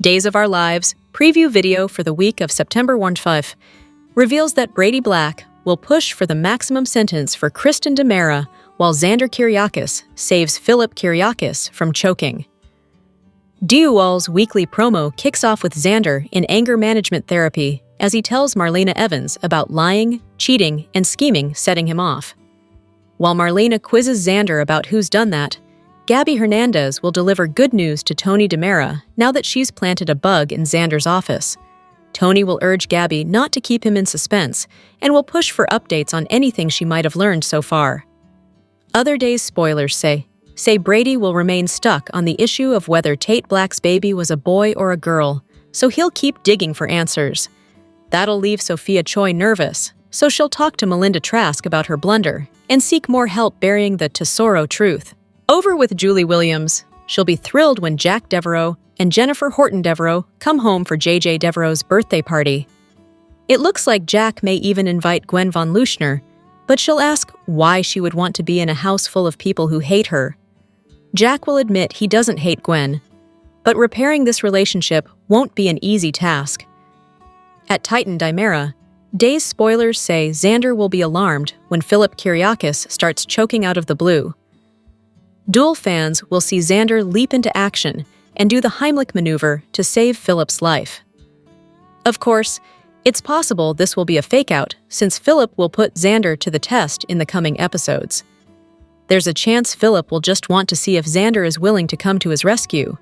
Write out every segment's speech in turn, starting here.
Days of Our Lives preview video for the week of September 15 reveals that Brady Black will push for the maximum sentence for Kristen DiMera while Xander Kyriakis saves Philip Kyriakis from choking. Duol's weekly promo kicks off with Xander in anger management therapy as he tells Marlena Evans about lying, cheating, and scheming setting him off. While Marlena quizzes Xander about who's done that, Gabby Hernandez will deliver good news to Tony DiMera now that she's planted a bug in Xander's office. Tony will urge Gabby not to keep him in suspense and will push for updates on anything she might have learned so far. Other days spoilers say Brady will remain stuck on the issue of whether Tate Black's baby was a boy or a girl, so he'll keep digging for answers. That'll leave Sophia Choi nervous, so she'll talk to Melinda Trask about her blunder and seek more help burying the Tesoro truth. Over with Julie Williams, she'll be thrilled when Jack Devereaux and Jennifer Horton Devereaux come home for J.J. Devereaux's birthday party. It looks like Jack may even invite Gwen von Leuschner, but she'll ask why she would want to be in a house full of people who hate her. Jack will admit he doesn't hate Gwen, but repairing this relationship won't be an easy task. At Titan DiMera, Days spoilers say Xander will be alarmed when Philip Kyriakis starts choking out of the blue. Duel fans will see Xander leap into action and do the Heimlich maneuver to save Philip's life. Of course, it's possible this will be a fake-out since Philip will put Xander to the test in the coming episodes. There's a chance Philip will just want to see if Xander is willing to come to his rescue.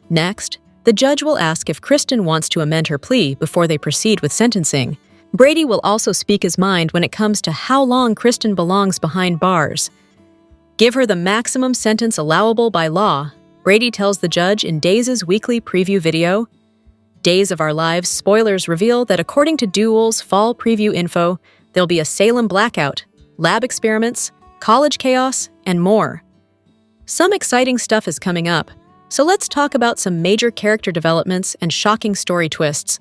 Next, the judge will ask if Kristen wants to amend her plea before they proceed with sentencing. Brady will also speak his mind when it comes to how long Kristen belongs behind bars. Give her the maximum sentence allowable by law, Brady tells the judge in Days' weekly preview video. Days of Our Lives spoilers reveal that according to Duel's fall preview info, there'll be a Salem blackout, lab experiments, college chaos, and more. Some exciting stuff is coming up, so let's talk about some major character developments and shocking story twists.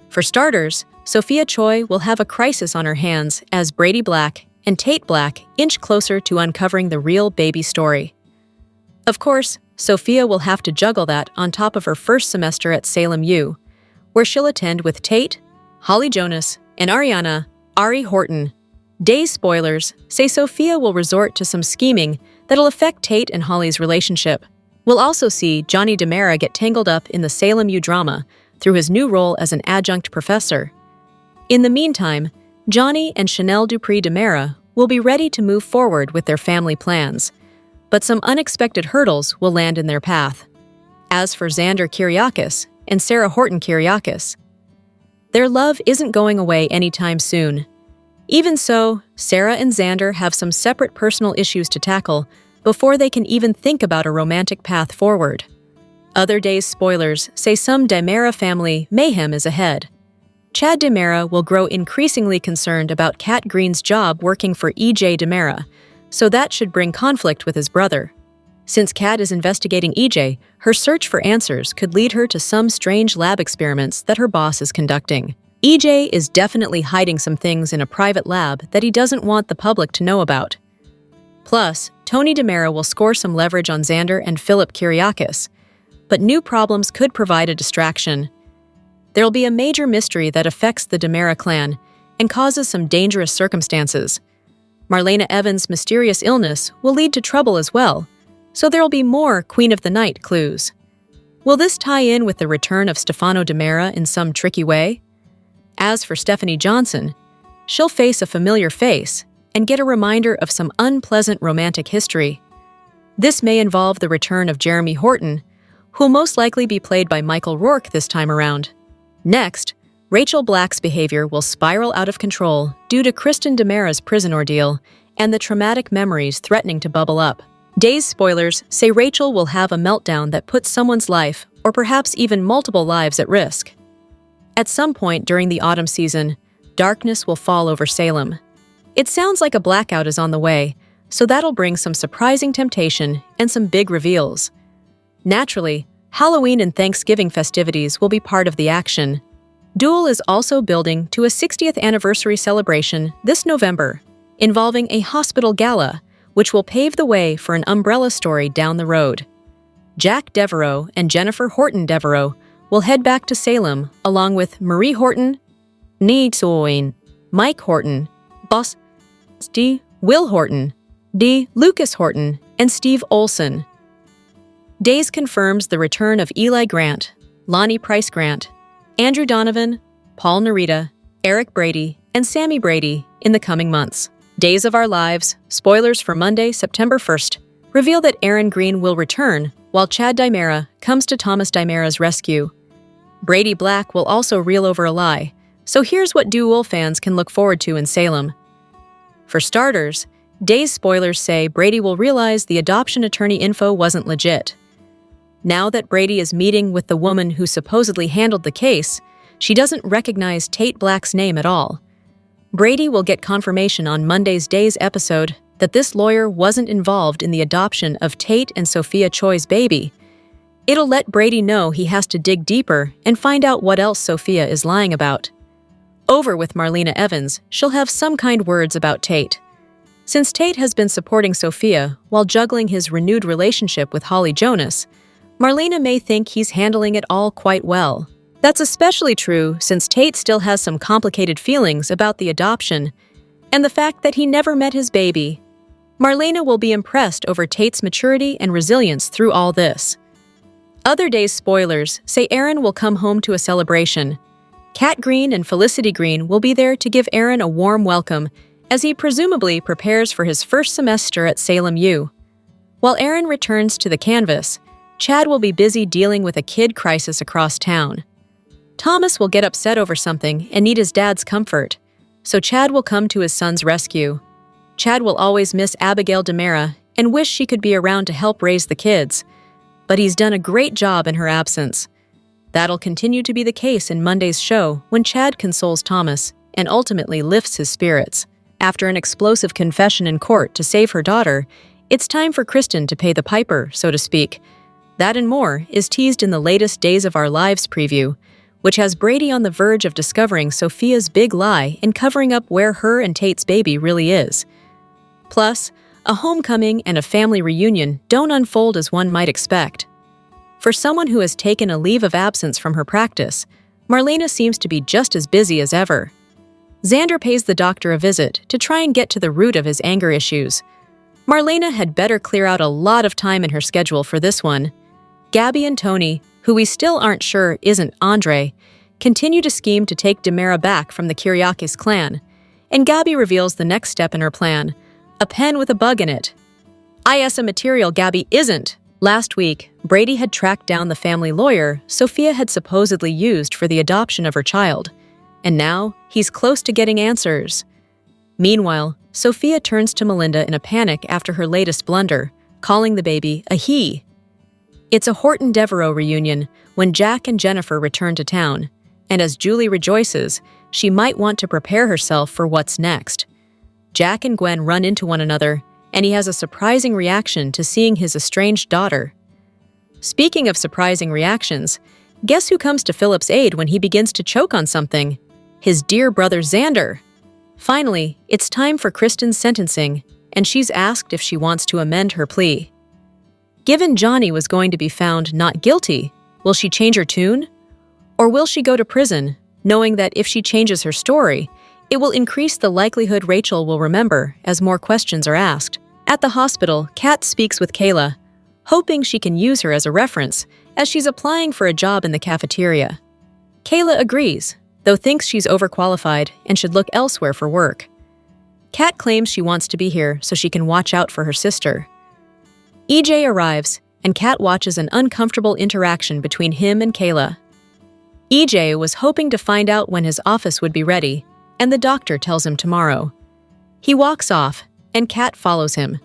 For starters, Sophia Choi will have a crisis on her hands as Brady Black and Tate Black inch closer to uncovering the real baby story. Of course, Sophia will have to juggle that on top of her first semester at Salem U, where she'll attend with Tate, Holly Jonas, and Ari Horton. Days spoilers say Sophia will resort to some scheming that'll affect Tate and Holly's relationship. We'll also see Johnny DiMera get tangled up in the Salem U drama through his new role as an adjunct professor. In the meantime, Johnny and Chanel Dupree DiMera will be ready to move forward with their family plans, but some unexpected hurdles will land in their path. As for Xander Kyriakis and Sarah Horton Kyriakis, their love isn't going away anytime soon. Even so, Sarah and Xander have some separate personal issues to tackle before they can even think about a romantic path forward. Other Days spoilers say some DiMera family mayhem is ahead. Chad DiMera will grow increasingly concerned about Kat Green's job working for E.J. DiMera, so that should bring conflict with his brother. Since Kat is investigating E.J., her search for answers could lead her to some strange lab experiments that her boss is conducting. E.J. is definitely hiding some things in a private lab that he doesn't want the public to know about. Plus, Tony DiMera will score some leverage on Xander and Philip Kyriakis, but new problems could provide a distraction. There'll be a major mystery that affects the DiMera clan and causes some dangerous circumstances. Marlena Evans' mysterious illness will lead to trouble as well, so there'll be more Queen of the Night clues. Will this tie in with the return of Stefano DiMera in some tricky way? As for Stephanie Johnson, she'll face a familiar face and get a reminder of some unpleasant romantic history. This may involve the return of Jeremy Horton, who'll most likely be played by Michael Rourke this time around. Next, Rachel Black's behavior will spiral out of control due to Kristen DiMera's prison ordeal and the traumatic memories threatening to bubble up. Days spoilers say Rachel will have a meltdown that puts someone's life, or perhaps even multiple lives, at risk. At some point during the autumn season, darkness will fall over Salem. It sounds like a blackout is on the way, so that'll bring some surprising temptation and some big reveals. Naturally, Halloween and Thanksgiving festivities will be part of the action. Duel is also building to a 60th anniversary celebration this November, involving a hospital gala, which will pave the way for an umbrella story down the road. Jack Devereaux and Jennifer Horton Devereaux will head back to Salem along with Marie Horton, Nee Soin, Mike Horton, Boss D. Will Horton, D. Lucas Horton, and Steve Olson. Days confirms the return of Eli Grant, Lonnie Price Grant, Andrew Donovan, Paul Narita, Eric Brady, and Sammy Brady in the coming months. Days of Our Lives, spoilers for Monday, September 1st, reveal that Aaron Green will return while Chad Dimera comes to Thomas Dimera's rescue. Brady Black will also reel over a lie, so here's what Duel fans can look forward to in Salem. For starters, Days spoilers say Brady will realize the adoption attorney info wasn't legit. Now that Brady is meeting with the woman who supposedly handled the case, she doesn't recognize Tate Black's name at all. Brady will get confirmation on Monday's Days episode that this lawyer wasn't involved in the adoption of Tate and Sophia Choi's baby. It'll let Brady know he has to dig deeper and find out what else Sophia is lying about. Over with Marlena Evans, she'll have some kind words about Tate. Since Tate has been supporting Sophia while juggling his renewed relationship with Holly Jonas, Marlena may think he's handling it all quite well. That's especially true since Tate still has some complicated feelings about the adoption and the fact that he never met his baby. Marlena will be impressed over Tate's maturity and resilience through all this. Other Days spoilers say Aaron will come home to a celebration. Kat Green and Felicity Green will be there to give Aaron a warm welcome as he presumably prepares for his first semester at Salem U. While Aaron returns to the canvas, Chad will be busy dealing with a kid crisis across town. Thomas will get upset over something and need his dad's comfort, so Chad will come to his son's rescue. Chad will always miss Abigail Dimera and wish she could be around to help raise the kids, but he's done a great job in her absence. That'll continue to be the case in Monday's show when Chad consoles Thomas and ultimately lifts his spirits. After an explosive confession in court to save her daughter, it's time for Kristen to pay the piper, so to speak. That and more is teased in the latest Days of Our Lives preview, which has Brady on the verge of discovering Sophia's big lie and covering up where her and Tate's baby really is. Plus, a homecoming and a family reunion don't unfold as one might expect. For someone who has taken a leave of absence from her practice, Marlena seems to be just as busy as ever. Xander pays the doctor a visit to try and get to the root of his anger issues. Marlena had better clear out a lot of time in her schedule for this one. Gabby and Tony, who we still aren't sure isn't Andre, continue to scheme to take Dimera back from the Kyriakis clan, and Gabby reveals the next step in her plan, a pen with a bug in it. ISA material Gabby isn't! Last week, Brady had tracked down the family lawyer Sophia had supposedly used for the adoption of her child, and now he's close to getting answers. Meanwhile, Sophia turns to Melinda in a panic after her latest blunder, calling the baby a he. It's a Horton Devereaux reunion when Jack and Jennifer return to town, and as Julie rejoices, she might want to prepare herself for what's next. Jack and Gwen run into one another, and he has a surprising reaction to seeing his estranged daughter. Speaking of surprising reactions, guess who comes to Philip's aid when he begins to choke on something? His dear brother Xander. Finally, it's time for Kristen's sentencing, and she's asked if she wants to amend her plea. Given Johnny was going to be found not guilty, will she change her tune? Or will she go to prison, knowing that if she changes her story, it will increase the likelihood Rachel will remember as more questions are asked? At the hospital, Kat speaks with Kayla, hoping she can use her as a reference as she's applying for a job in the cafeteria. Kayla agrees, though thinks she's overqualified and should look elsewhere for work. Kat claims she wants to be here so she can watch out for her sister. EJ arrives, and Kat watches an uncomfortable interaction between him and Kayla. EJ was hoping to find out when his office would be ready, and the doctor tells him tomorrow. He walks off, and Kat follows him.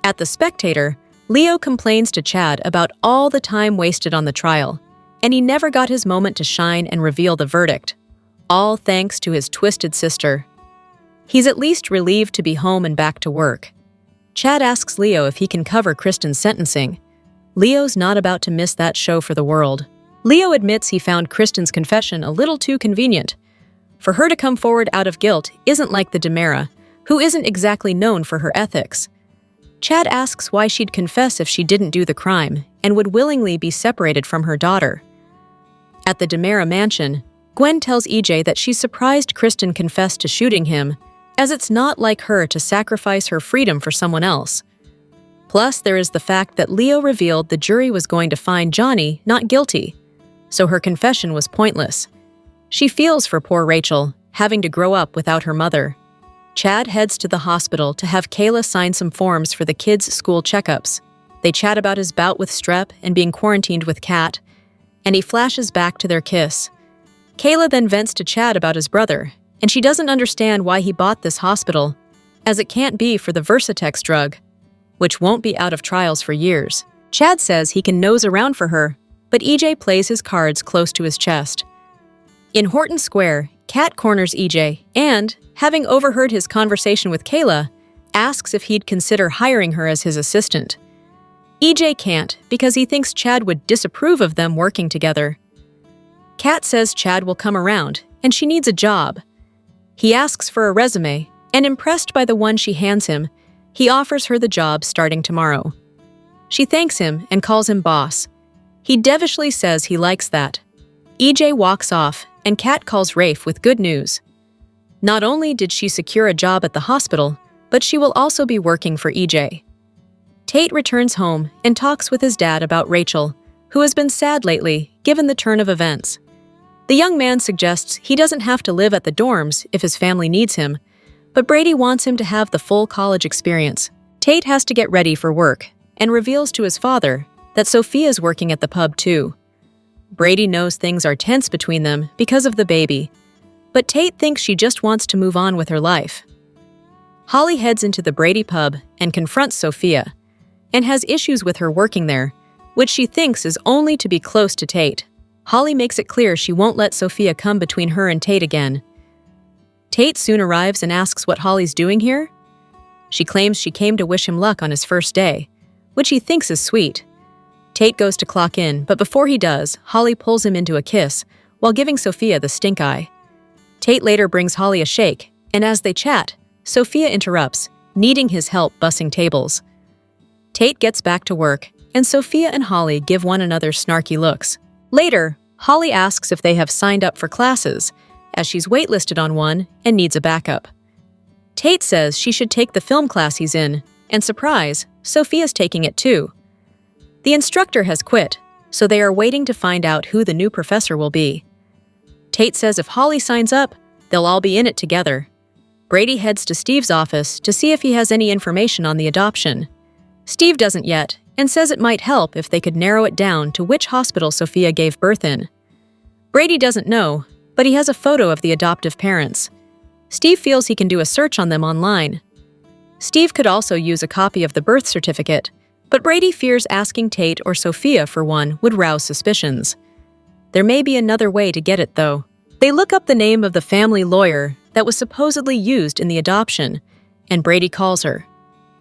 At The Spectator, Leo complains to Chad about all the time wasted on the trial, and he never got his moment to shine and reveal the verdict, all thanks to his twisted sister. He's at least relieved to be home and back to work. Chad asks Leo if he can cover Kristen's sentencing. Leo's not about to miss that show for the world. Leo admits he found Kristen's confession a little too convenient. For her to come forward out of guilt isn't like the Dimera, who isn't exactly known for her ethics. Chad asks why she'd confess if she didn't do the crime and would willingly be separated from her daughter. At the DiMera mansion, Gwen tells EJ that she's surprised Kristen confessed to shooting him, as it's not like her to sacrifice her freedom for someone else. Plus, there is the fact that Leo revealed the jury was going to find Johnny not guilty, so her confession was pointless. She feels for poor Rachel, having to grow up without her mother. Chad heads to the hospital to have Kayla sign some forms for the kids' school checkups. They chat about his bout with strep and being quarantined with Kat, and he flashes back to their kiss. Kayla then vents to Chad about his brother, and she doesn't understand why he bought this hospital, as it can't be for the Versatex drug, which won't be out of trials for years. Chad says he can nose around for her, but EJ plays his cards close to his chest. In Horton Square, Kat corners EJ and, having overheard his conversation with Kayla, asks if he'd consider hiring her as his assistant. EJ can't because he thinks Chad would disapprove of them working together. Kat says Chad will come around, and she needs a job. He asks for a resume, and impressed by the one she hands him, he offers her the job starting tomorrow. She thanks him and calls him boss. He devishly says he likes that. EJ walks off, and Kat calls Rafe with good news. Not only did she secure a job at the hospital, but she will also be working for EJ. Tate returns home and talks with his dad about Rachel, who has been sad lately, given the turn of events. The young man suggests he doesn't have to live at the dorms if his family needs him, but Brady wants him to have the full college experience. Tate has to get ready for work and reveals to his father that Sophia's working at the pub too. Brady knows things are tense between them because of the baby, but Tate thinks she just wants to move on with her life. Holly heads into the Brady pub and confronts Sophia, and has issues with her working there, which she thinks is only to be close to Tate. Holly makes it clear she won't let Sophia come between her and Tate again. Tate soon arrives and asks what Holly's doing here. She claims she came to wish him luck on his first day, which he thinks is sweet. Tate goes to clock in, but before he does, Holly pulls him into a kiss while giving Sophia the stink eye. Tate later brings Holly a shake, and as they chat, Sophia interrupts, needing his help bussing tables. Tate gets back to work, and Sophia and Holly give one another snarky looks. Later, Holly asks if they have signed up for classes, as she's waitlisted on one and needs a backup. Tate says she should take the film class he's in, and surprise, Sophia's taking it too. The instructor has quit, so they are waiting to find out who the new professor will be. Tate says if Holly signs up, they'll all be in it together. Brady heads to Steve's office to see if he has any information on the adoption. Steve doesn't yet, and says it might help if they could narrow it down to which hospital Sophia gave birth in. Brady doesn't know, but he has a photo of the adoptive parents. Steve feels he can do a search on them online. Steve could also use a copy of the birth certificate, but Brady fears asking Tate or Sophia for one would rouse suspicions. There may be another way to get it, though. They look up the name of the family lawyer that was supposedly used in the adoption, and Brady calls her.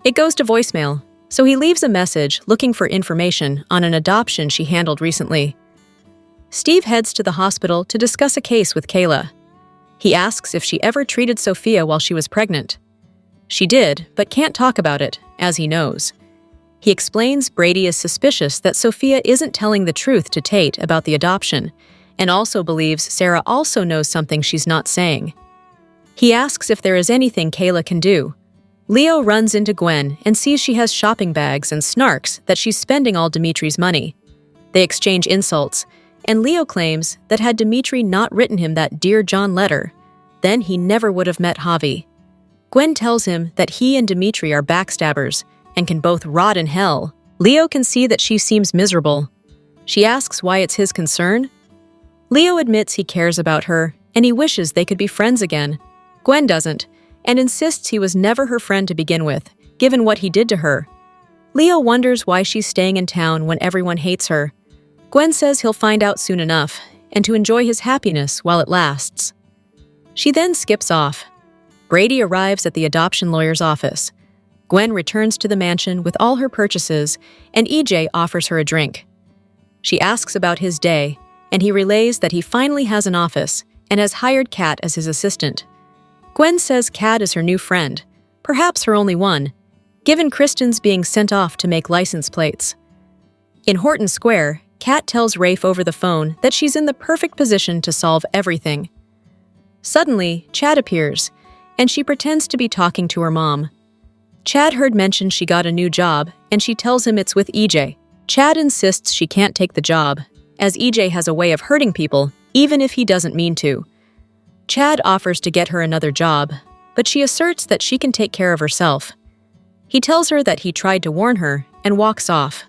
It goes to voicemail, so he leaves a message looking for information on an adoption she handled recently. Steve heads to the hospital to discuss a case with Kayla. He asks if she ever treated Sophia while she was pregnant. She did, but can't talk about it, as he knows. He explains Brady is suspicious that Sophia isn't telling the truth to Tate about the adoption, and also believes Sarah also knows something she's not saying. He asks if there is anything Kayla can do. Leo runs into Gwen and sees she has shopping bags and snarks that she's spending all Dimitri's money. They exchange insults, and Leo claims that had Dimitri not written him that Dear John letter, then he never would have met Javi. Gwen tells him that he and Dimitri are backstabbers and can both rot in hell. Leo can see that she seems miserable. She asks why it's his concern. Leo admits he cares about her, and he wishes they could be friends again. Gwen doesn't, and insists he was never her friend to begin with, given what he did to her. Leo wonders why she's staying in town when everyone hates her. Gwen says he'll find out soon enough, and to enjoy his happiness while it lasts. She then skips off. Brady arrives at the adoption lawyer's office. Gwen returns to the mansion with all her purchases, and EJ offers her a drink. She asks about his day, and he relays that he finally has an office and has hired Kat as his assistant. Gwen says Kat is her new friend, perhaps her only one, given Kristen's being sent off to make license plates. In Horton Square, Kat tells Rafe over the phone that she's in the perfect position to solve everything. Suddenly, Chad appears, and she pretends to be talking to her mom. Chad heard mention she got a new job, and she tells him it's with EJ. Chad insists she can't take the job, as EJ has a way of hurting people, even if he doesn't mean to. Chad offers to get her another job, but she asserts that she can take care of herself. He tells her that he tried to warn her and walks off.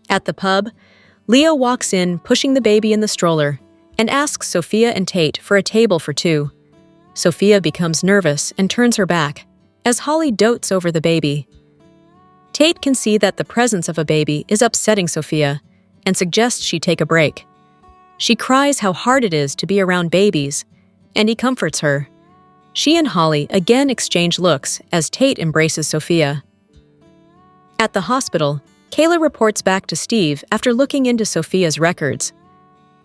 At the pub, Leo walks in, pushing the baby in the stroller, and asks Sophia and Tate for a table for two. Sophia becomes nervous and turns her back, as Holly dotes over the baby. Tate can see that the presence of a baby is upsetting Sophia and suggests she take a break. She cries how hard it is to be around babies, and he comforts her. She and Holly again exchange looks as Tate embraces Sophia. At the hospital, Kayla reports back to Steve after looking into Sophia's records.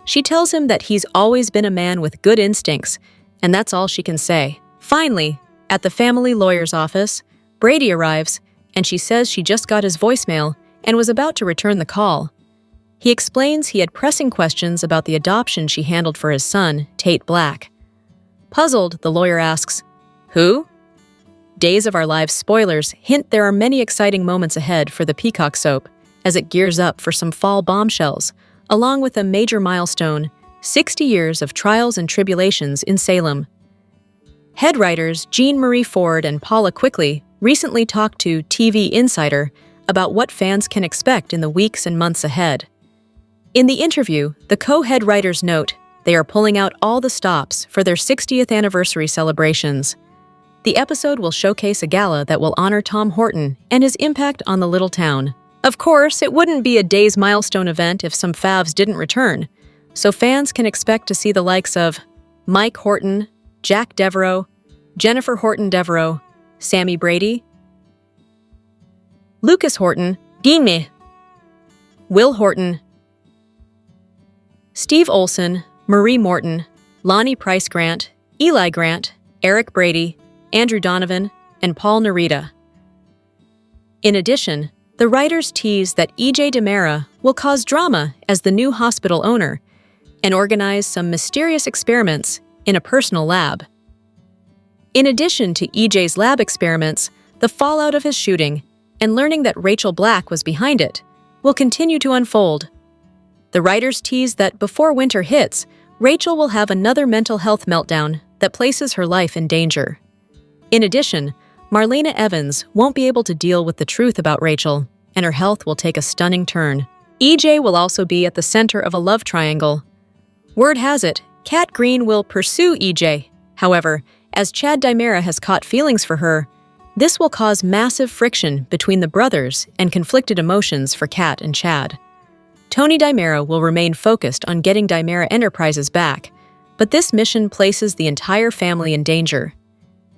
She tells him that he's always been a man with good instincts, and that's all she can say. Finally, at the family lawyer's office, Brady arrives, and she says she just got his voicemail and was about to return the call. He explains he had pressing questions about the adoption she handled for his son, Tate Black. Puzzled, the lawyer asks, "Who?" Days of Our Lives spoilers hint there are many exciting moments ahead for the Peacock soap as it gears up for some fall bombshells, along with a major milestone, 60 years of trials and tribulations in Salem. Head writers Jean Marie Ford and Paula Quickly recently talked to TV Insider about what fans can expect in the weeks and months ahead. In the interview, the co-head writers note they are pulling out all the stops for their 60th anniversary celebrations. The episode will showcase a gala that will honor Tom Horton and his impact on the little town. Of course, it wouldn't be a day's milestone event if some favs didn't return, so fans can expect to see the likes of Mike Horton, Jack Devereaux, Jennifer Horton Devereaux, Sammy Brady, Lucas Horton, Dime, Will Horton, Steve Olson, Marie Morton, Lonnie Price Grant, Eli Grant, Eric Brady, Andrew Donovan, and Paul Narita. In addition, the writers tease that EJ DiMera will cause drama as the new hospital owner and organize some mysterious experiments in a personal lab. In addition to EJ's lab experiments, the fallout of his shooting and learning that Rachel Black was behind it will continue to unfold. The writers tease that before winter hits, Rachel will have another mental health meltdown that places her life in danger. In addition, Marlena Evans won't be able to deal with the truth about Rachel, and her health will take a stunning turn. EJ will also be at the center of a love triangle. Word has it, Kat Green will pursue EJ. However, as Chad DiMera has caught feelings for her, this will cause massive friction between the brothers and conflicted emotions for Kat and Chad. Tony DiMera will remain focused on getting DiMera Enterprises back, but this mission places the entire family in danger.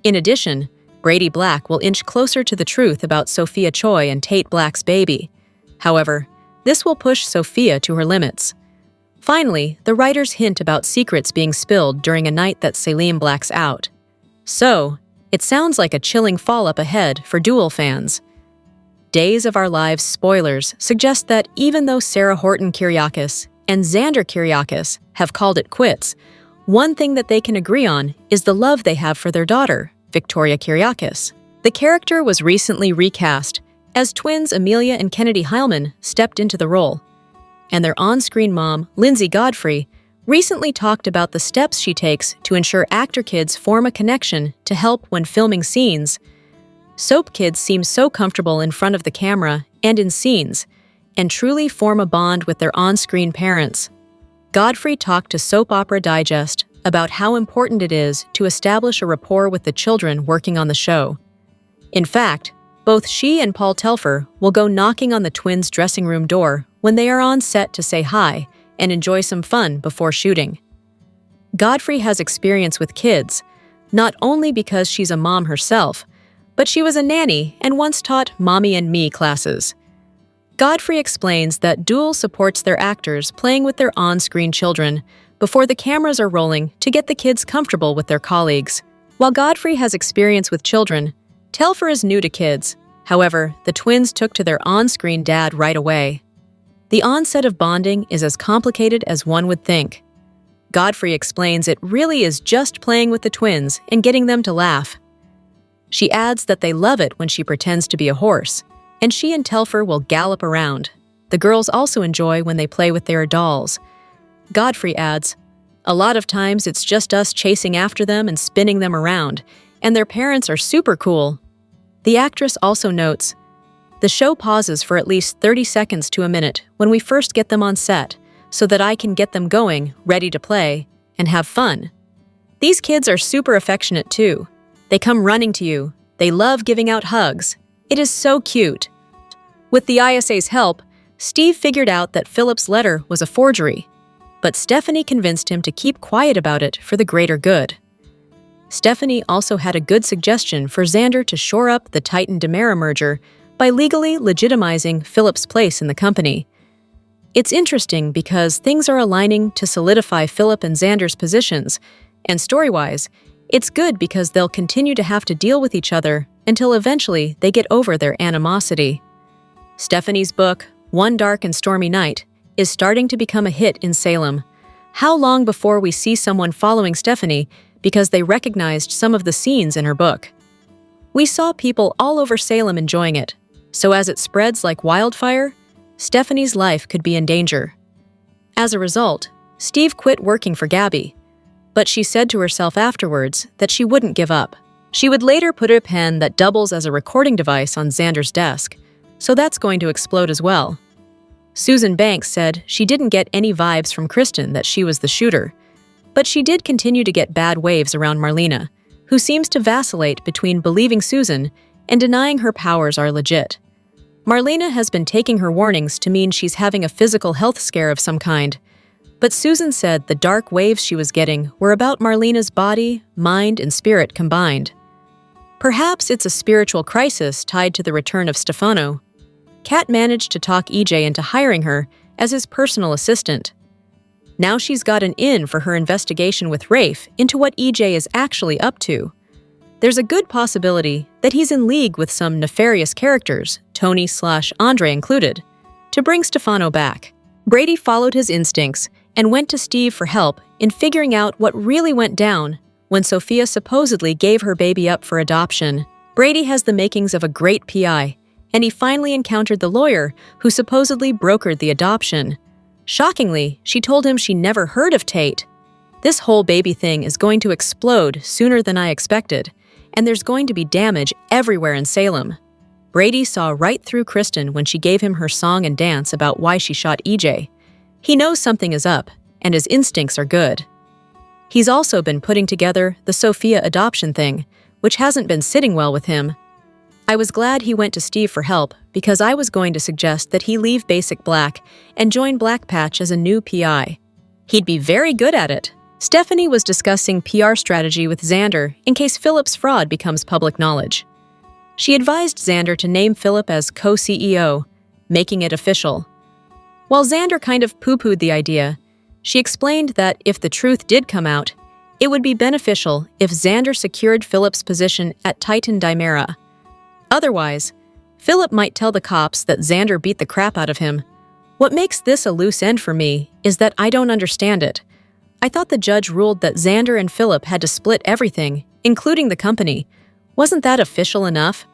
In addition, Brady Black will inch closer to the truth about Sophia Choi and Tate Black's baby. However, this will push Sophia to her limits. Finally, the writers hint about secrets being spilled during a night that Salem blacks out. So, it sounds like a chilling fall up ahead for Duel fans. Days of Our Lives spoilers suggest that even though Sarah Horton Kyriakis and Xander Kyriakis have called it quits, one thing that they can agree on is the love they have for their daughter, Victoria Kyriakis. The character was recently recast as twins Amelia and Kennedy Heilman stepped into the role, and their on-screen mom, Lindsay Godfrey, recently talked about the steps she takes to ensure actor kids form a connection to help when filming scenes. Soap kids seem so comfortable in front of the camera and in scenes, and truly form a bond with their on-screen parents. Godfrey talked to Soap Opera Digest about how important it is to establish a rapport with the children working on the show. In fact, both she and Paul Telfer will go knocking on the twins' dressing room door when they are on set to say hi and enjoy some fun before shooting. Godfrey has experience with kids, not only because she's a mom herself, but she was a nanny and once taught Mommy and Me classes. Godfrey explains that Duel supports their actors playing with their on-screen children before the cameras are rolling to get the kids comfortable with their colleagues. While Godfrey has experience with children, Telfer is new to kids. However, the twins took to their on-screen dad right away. The onset of bonding is as complicated as one would think. Godfrey explains it really is just playing with the twins and getting them to laugh. She adds that they love it when she pretends to be a horse, and she and Telfer will gallop around. The girls also enjoy when they play with their dolls. Godfrey adds, "A lot of times it's just us chasing after them and spinning them around, and their parents are super cool." The actress also notes, "The show pauses for at least 30 seconds to a minute when we first get them on set, so that I can get them going, ready to play, and have fun. These kids are super affectionate too. They come running to you. They love giving out hugs. It is so cute." With the ISA's help, Steve figured out that Philip's letter was a forgery, but Stephanie convinced him to keep quiet about it for the greater good. Stephanie also had a good suggestion for Xander to shore up the Titan-Demera merger by legally legitimizing Philip's place in the company. It's interesting because things are aligning to solidify Philip and Xander's positions, and story-wise, it's good because they'll continue to have to deal with each other until eventually they get over their animosity. Stephanie's book, One Dark and Stormy Night, is starting to become a hit in Salem. How long before we see someone following Stephanie because they recognized some of the scenes in her book? We saw people all over Salem enjoying it, so as it spreads like wildfire, Stephanie's life could be in danger. As a result, Steve quit working for Gabby, but she said to herself afterwards that she wouldn't give up. She would later put a pen that doubles as a recording device on Xander's desk, so that's going to explode as well. Susan Banks said she didn't get any vibes from Kristen that she was the shooter, but she did continue to get bad waves around Marlena, who seems to vacillate between believing Susan and denying her powers are legit. Marlena has been taking her warnings to mean she's having a physical health scare of some kind, but Susan said the dark waves she was getting were about Marlena's body, mind, and spirit combined. Perhaps it's a spiritual crisis tied to the return of Stefano. Kat managed to talk EJ into hiring her as his personal assistant. Now she's got an in for her investigation with Rafe into what EJ is actually up to. There's a good possibility that he's in league with some nefarious characters, Tony/Andre included, to bring Stefano back. Brady followed his instincts and went to Steve for help in figuring out what really went down when Sophia supposedly gave her baby up for adoption. Brady has the makings of a great PI, and he finally encountered the lawyer who supposedly brokered the adoption. Shockingly, she told him she never heard of Tate. This whole baby thing is going to explode sooner than I expected, and there's going to be damage everywhere in Salem. Brady saw right through Kristen when she gave him her song and dance about why she shot EJ. He knows something is up, and his instincts are good. He's also been putting together the Sophia adoption thing, which hasn't been sitting well with him. I was glad he went to Steve for help because I was going to suggest that he leave Basic Black and join Black Patch as a new PI. He'd be very good at it. Stephanie was discussing PR strategy with Xander in case Philip's fraud becomes public knowledge. She advised Xander to name Philip as co-CEO, making it official. While Xander kind of poo-pooed the idea, she explained that if the truth did come out, it would be beneficial if Xander secured Philip's position at Titan-Dimera. Otherwise, Philip might tell the cops that Xander beat the crap out of him. What makes this a loose end for me is that I don't understand it. I thought the judge ruled that Xander and Philip had to split everything, including the company. Wasn't that official enough?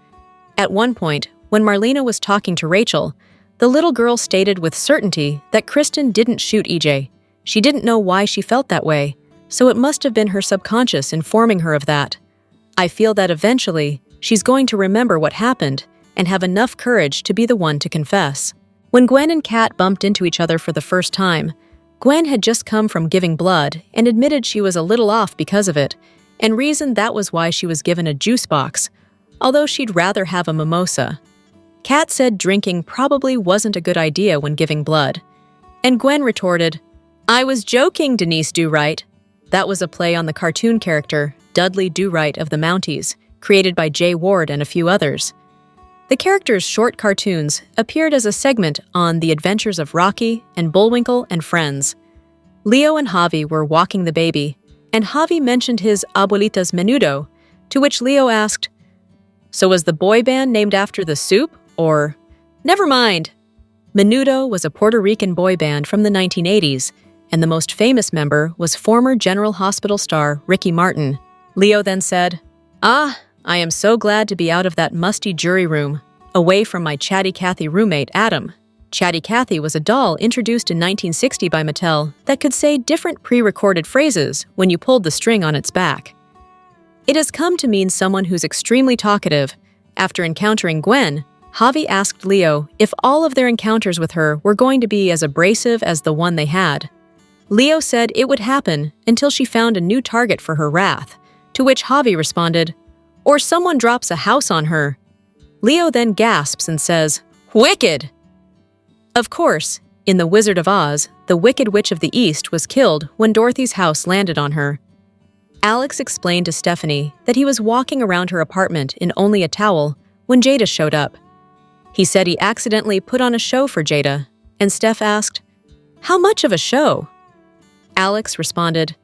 At one point, when Marlena was talking to Rachel, the little girl stated with certainty that Kristen didn't shoot EJ. She didn't know why she felt that way, so it must have been her subconscious informing her of that. I feel that eventually, she's going to remember what happened and have enough courage to be the one to confess. When Gwen and Kat bumped into each other for the first time, Gwen had just come from giving blood and admitted she was a little off because of it, and reasoned that was why she was given a juice box, although she'd rather have a mimosa. Kat said drinking probably wasn't a good idea when giving blood, and Gwen retorted, "I was joking, Denise Do-Right." That was a play on the cartoon character, Dudley Do-Right of the Mounties, created by Jay Ward and a few others. The character's short cartoons appeared as a segment on The Adventures of Rocky and Bullwinkle and Friends. Leo and Javi were walking the baby, and Javi mentioned his abuelita's menudo, to which Leo asked, "So was the boy band named after the soup, or—" "Never mind." Menudo was a Puerto Rican boy band from the 1980s, and the most famous member was former General Hospital star Ricky Martin. Leo then said, "Ah, I am so glad to be out of that musty jury room, away from my Chatty Cathy roommate, Adam." Chatty Cathy was a doll introduced in 1960 by Mattel that could say different pre-recorded phrases when you pulled the string on its back. It has come to mean someone who's extremely talkative. After encountering Gwen, Javi asked Leo if all of their encounters with her were going to be as abrasive as the one they had. Leo said it would happen until she found a new target for her wrath, to which Javi responded, "Or someone drops a house on her." Leo then gasps and says, "Wicked!" Of course, in The Wizard of Oz, the Wicked Witch of the East was killed when Dorothy's house landed on her. Alex explained to Stephanie that he was walking around her apartment in only a towel when Jada showed up. He said he accidentally put on a show for Jada, and Steph asked, "How much of a show?" Alex responded,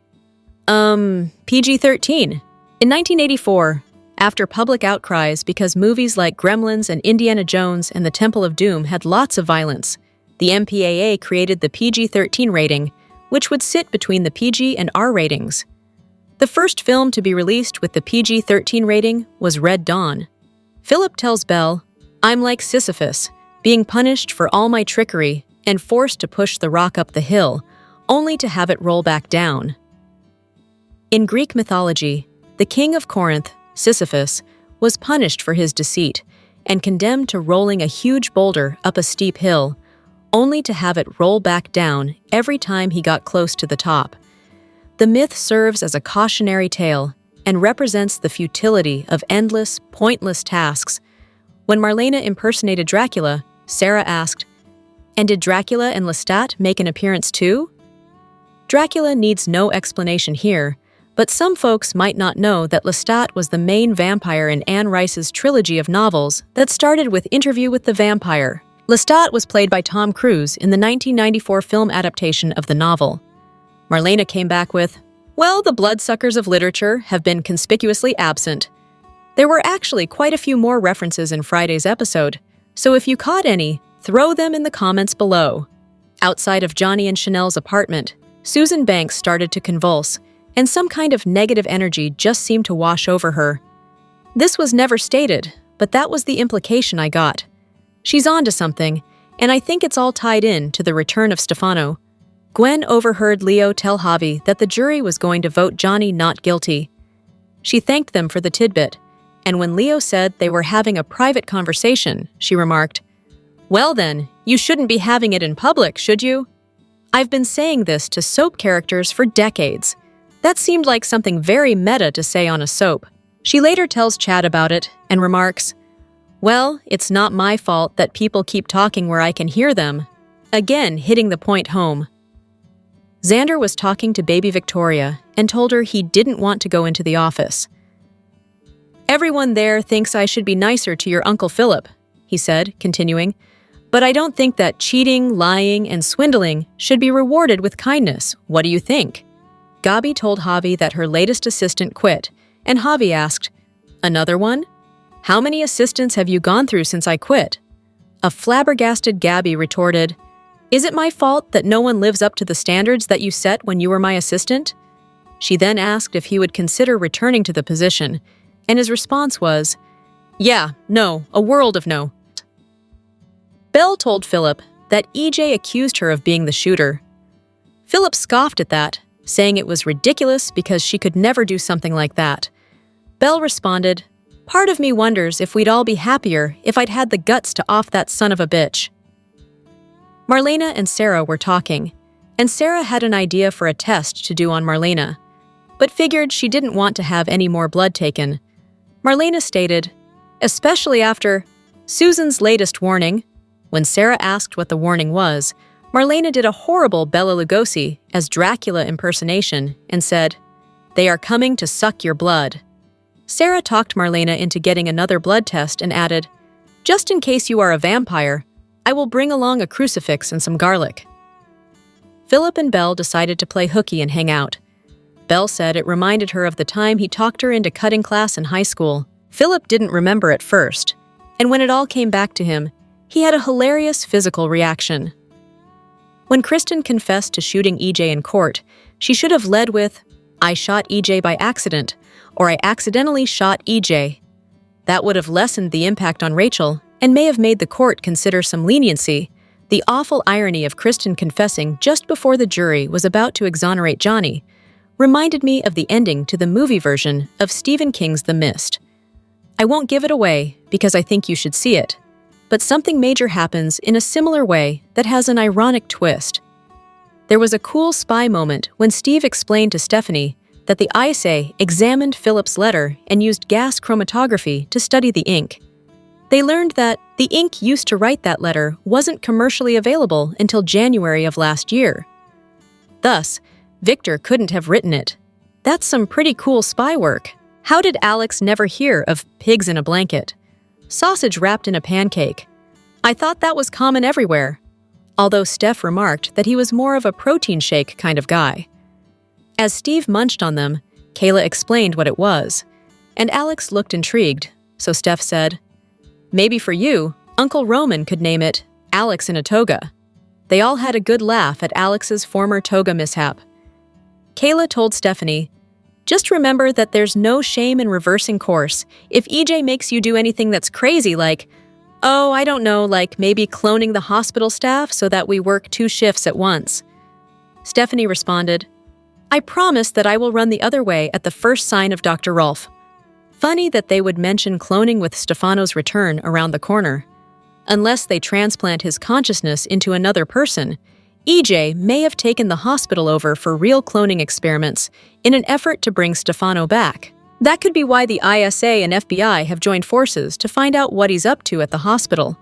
PG-13. In 1984, after public outcries because movies like Gremlins and Indiana Jones and the Temple of Doom had lots of violence, the MPAA created the PG-13 rating, which would sit between the PG and R ratings. The first film to be released with the PG-13 rating was Red Dawn. Philip tells Belle, "I'm like Sisyphus, being punished for all my trickery and forced to push the rock up the hill, only to have it roll back down." In Greek mythology, the king of Corinth, Sisyphus, was punished for his deceit and condemned to rolling a huge boulder up a steep hill, only to have it roll back down every time he got close to the top. The myth serves as a cautionary tale and represents the futility of endless, pointless tasks. When Marlena impersonated Dracula, Sarah asked, "And did Dracula and Lestat make an appearance too?" Dracula needs no explanation here, but some folks might not know that Lestat was the main vampire in Anne Rice's trilogy of novels that started with Interview with the Vampire. Lestat was played by Tom Cruise in the 1994 film adaptation of the novel. Marlena came back with, "Well, the bloodsuckers of literature have been conspicuously absent." There were actually quite a few more references in Friday's episode, so if you caught any, throw them in the comments below. Outside of Johnny and Chanel's apartment, Susan Banks started to convulse, and some kind of negative energy just seemed to wash over her. This was never stated, but that was the implication I got. She's on to something, and I think it's all tied in to the return of Stefano. Gwen overheard Leo tell Javi that the jury was going to vote Johnny not guilty. She thanked them for the tidbit, and when Leo said they were having a private conversation, she remarked, "Well then, you shouldn't be having it in public, should you? I've been saying this to soap characters for decades." That seemed like something very meta to say on a soap. She later tells Chad about it and remarks, "Well, it's not my fault that people keep talking where I can hear them," again hitting the point home. Xander was talking to baby Victoria and told her he didn't want to go into the office. "Everyone there thinks I should be nicer to your Uncle Philip," he said, continuing, "but I don't think that cheating, lying, and swindling should be rewarded with kindness. What do you think?" Gabi told Javi that her latest assistant quit, and Javi asked, "Another one? How many assistants have you gone through since I quit?" A flabbergasted Gabi retorted, "Is it my fault that no one lives up to the standards that you set when you were my assistant?" She then asked if he would consider returning to the position, and his response was, "Yeah, no, a world of no." Belle told Philip that EJ accused her of being the shooter. Philip scoffed at that, saying it was ridiculous because she could never do something like that. Belle responded, "Part of me wonders if we'd all be happier if I'd had the guts to off that son of a bitch." Marlena and Sarah were talking, and Sarah had an idea for a test to do on Marlena, but figured she didn't want to have any more blood taken. Marlena stated, "Especially after Susan's latest warning." When Sarah asked what the warning was, Marlena did a horrible Bela Lugosi as Dracula impersonation and said, "They are coming to suck your blood." Sarah talked Marlena into getting another blood test and added, "Just in case you are a vampire, I will bring along a crucifix and some garlic." Philip and Belle decided to play hooky and hang out. Belle said it reminded her of the time he talked her into cutting class in high school. Philip didn't remember at first, and when it all came back to him, He had a hilarious physical reaction. When Kristen confessed to shooting EJ in court, she should have led with, "I shot EJ by accident," or "I accidentally shot EJ." That would have lessened the impact on Rachel and may have made the court consider some leniency. The awful irony of Kristen confessing just before the jury was about to exonerate Johnny reminded me of the ending to the movie version of Stephen King's The Mist. I won't give it away because I think you should see it, but something major happens in a similar way that has an ironic twist. There was a cool spy moment when Steve explained to Stephanie that the ISA examined Philip's letter and used gas chromatography to study the ink. They learned that the ink used to write that letter wasn't commercially available until January of last year. Thus, Victor couldn't have written it. That's some pretty cool spy work. How did Alex never hear of pigs in a blanket? Sausage wrapped in a pancake. I thought that was common everywhere. Although Steph remarked that he was more of a protein shake kind of guy. As Steve munched on them, Kayla explained what it was, and Alex looked intrigued, so Steph said, "Maybe for you, Uncle Roman could name it Alex in a toga." They all had a good laugh at Alex's former toga mishap. Kayla told Stephanie, "Just remember that there's no shame in reversing course if EJ makes you do anything that's crazy like, oh, I don't know, like maybe cloning the hospital staff so that we work 2 shifts at once." Stephanie responded, "I promise that I will run the other way at the first sign of Dr. Rolfe." Funny that they would mention cloning with Stefano's return around the corner. Unless they transplant his consciousness into another person, EJ may have taken the hospital over for real cloning experiments in an effort to bring Stefano back. That could be why the ISA and FBI have joined forces to find out what he's up to at the hospital.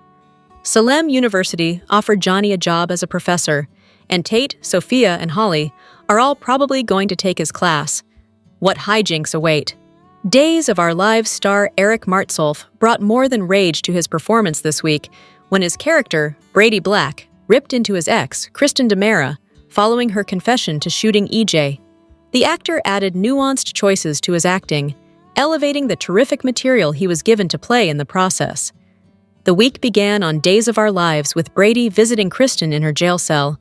Salem University offered Johnny a job as a professor, and Tate, Sophia, and Holly are all probably going to take his class. What hijinks await? Days of Our Lives star Eric Martsolf brought more than rage to his performance this week when his character, Brady Black, ripped into his ex, Kristen DiMera, following her confession to shooting EJ. The actor added nuanced choices to his acting, elevating the terrific material he was given to play in the process. The week began on Days of Our Lives with Brady visiting Kristen in her jail cell.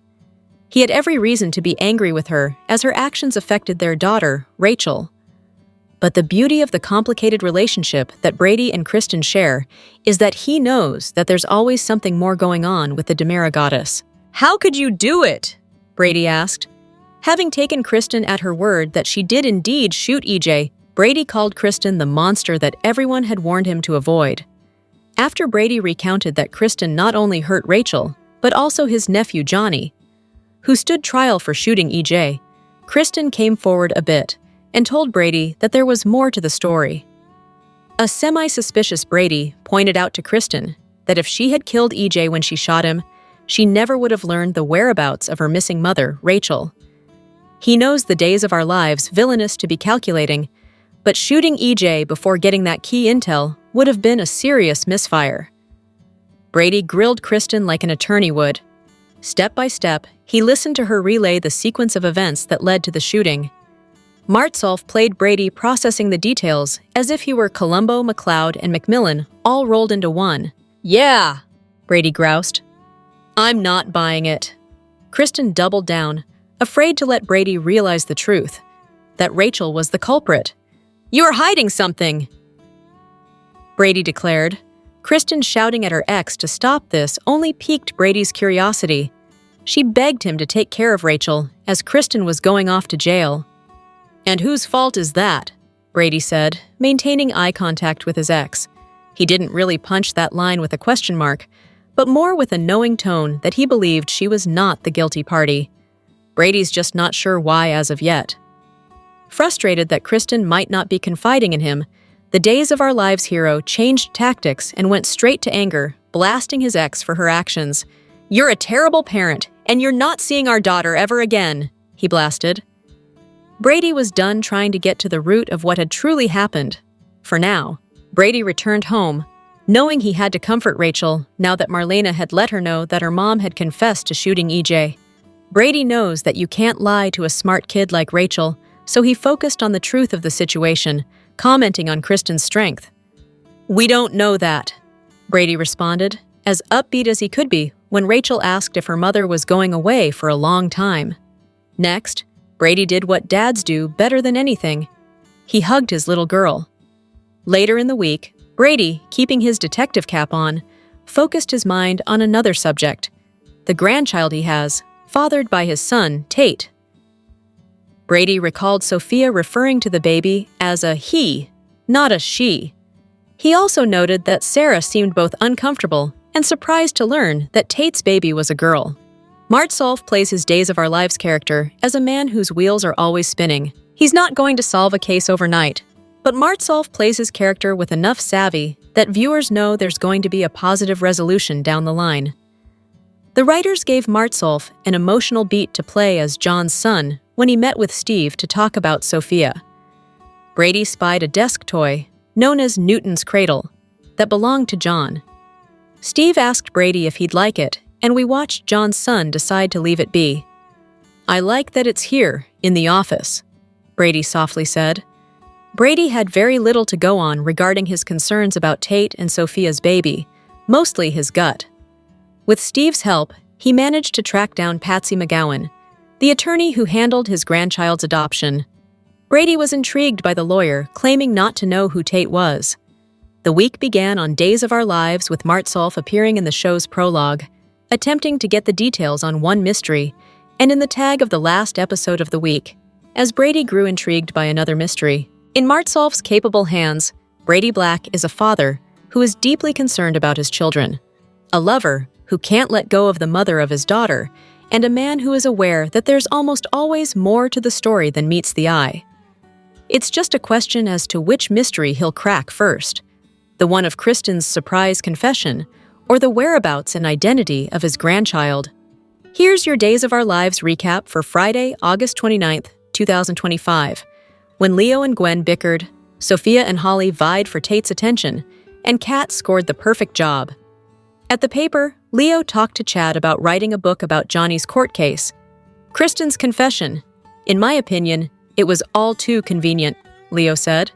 He had every reason to be angry with her as her actions affected their daughter, Rachel. But the beauty of the complicated relationship that Brady and Kristen share is that he knows that there's always something more going on with the DiMera goddess. "How could you do it?" Brady asked. Having taken Kristen at her word that she did indeed shoot EJ, Brady called Kristen the monster that everyone had warned him to avoid. After Brady recounted that Kristen not only hurt Rachel, but also his nephew Johnny, who stood trial for shooting EJ, Kristen came forward a bit and told Brady that there was more to the story. A semi-suspicious Brady pointed out to Kristen that if she had killed EJ when she shot him, she never would have learned the whereabouts of her missing mother, Rachel. He knows the Days of Our Lives villainous to be calculating, but shooting EJ before getting that key intel would have been a serious misfire. Brady grilled Kristen like an attorney would. Step by step, he listened to her relay the sequence of events that led to the shooting. Martsolf played Brady processing the details as if he were Columbo, McLeod, and Macmillan all rolled into one. "Yeah," Brady groused. "I'm not buying it." Kristen doubled down, afraid to let Brady realize the truth, that Rachel was the culprit. "You're hiding something," Brady declared. Kristen shouting at her ex to stop this only piqued Brady's curiosity. She begged him to take care of Rachel as Kristen was going off to jail. "And whose fault is that?" Brady said, maintaining eye contact with his ex. He didn't really punch that line with a question mark, but more with a knowing tone that he believed she was not the guilty party. Brady's just not sure why as of yet. Frustrated that Kristen might not be confiding in him, the Days of Our Lives hero changed tactics and went straight to anger, blasting his ex for her actions. "You're a terrible parent, and you're not seeing our daughter ever again," he blasted. Brady was done trying to get to the root of what had truly happened. For now, Brady returned home, knowing he had to comfort Rachel now that Marlena had let her know that her mom had confessed to shooting EJ. Brady knows that you can't lie to a smart kid like Rachel, so he focused on the truth of the situation, commenting on Kristen's strength. "We don't know that," Brady responded, as upbeat as he could be when Rachel asked if her mother was going away for a long time. Next, Brady did what dads do better than anything. He hugged his little girl. Later in the week, Brady, keeping his detective cap on, focused his mind on another subject, the grandchild he has, fathered by his son, Tate. Brady recalled Sophia referring to the baby as a he, not a she. He also noted that Sarah seemed both uncomfortable and surprised to learn that Tate's baby was a girl. Martsolf plays his Days of Our Lives character as a man whose wheels are always spinning. He's not going to solve a case overnight, but Martsolf plays his character with enough savvy that viewers know there's going to be a positive resolution down the line. The writers gave Martsolf an emotional beat to play as John's son when he met with Steve to talk about Sophia. Brady spied a desk toy, known as Newton's Cradle, that belonged to John. Steve asked Brady if he'd like it, and we watched John's son decide to leave it be. "I like that it's here, in the office," Brady softly said. Brady had very little to go on regarding his concerns about Tate and Sophia's baby, mostly his gut. With Steve's help, he managed to track down Patsy McGowan, the attorney who handled his grandchild's adoption. Brady was intrigued by the lawyer, claiming not to know who Tate was. The week began on Days of Our Lives with Martsolf appearing in the show's prologue, attempting to get the details on one mystery, and in the tag of the last episode of the week, as Brady grew intrigued by another mystery. In Martsolf's capable hands, Brady Black is a father who is deeply concerned about his children, a lover who can't let go of the mother of his daughter, and a man who is aware that there's almost always more to the story than meets the eye. It's just a question as to which mystery he'll crack first, the one of Kristen's surprise confession, or the whereabouts and identity of his grandchild. Here's your Days of Our Lives recap for Friday, August 29th, 2025, when Leo and Gwen bickered, Sophia and Holly vied for Tate's attention, and Kat scored the perfect job. At the paper, Leo talked to Chad about writing a book about Johnny's court case. Kristen's confession. In my opinion, it was all too convenient, Leo said.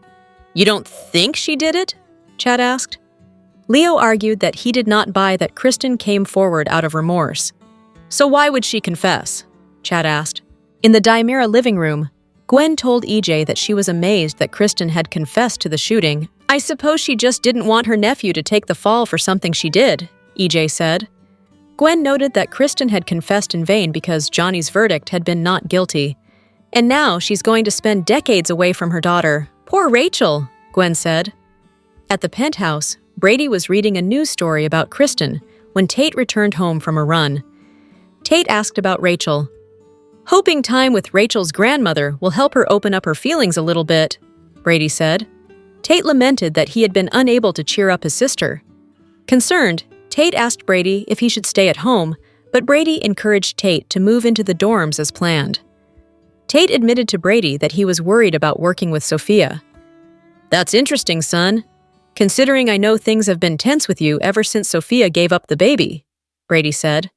"You don't think she did it?" Chad asked. Leo argued that he did not buy that Kristen came forward out of remorse. "So why would she confess?" Chad asked. In the Dimera living room, Gwen told EJ that she was amazed that Kristen had confessed to the shooting. "I suppose she just didn't want her nephew to take the fall for something she did," EJ said. Gwen noted that Kristen had confessed in vain because Johnny's verdict had been not guilty. And now she's going to spend decades away from her daughter. "Poor Rachel," Gwen said. At the penthouse, Brady was reading a news story about Kristen when Tate returned home from a run. Tate asked about Rachel. "Hoping time with Rachel's grandmother will help her open up her feelings a little bit," Brady said. Tate lamented that he had been unable to cheer up his sister. Concerned, Tate asked Brady if he should stay at home, but Brady encouraged Tate to move into the dorms as planned. Tate admitted to Brady that he was worried about working with Sophia. "That's interesting, son, considering I know things have been tense with you ever since Sophia gave up the baby," Brady said.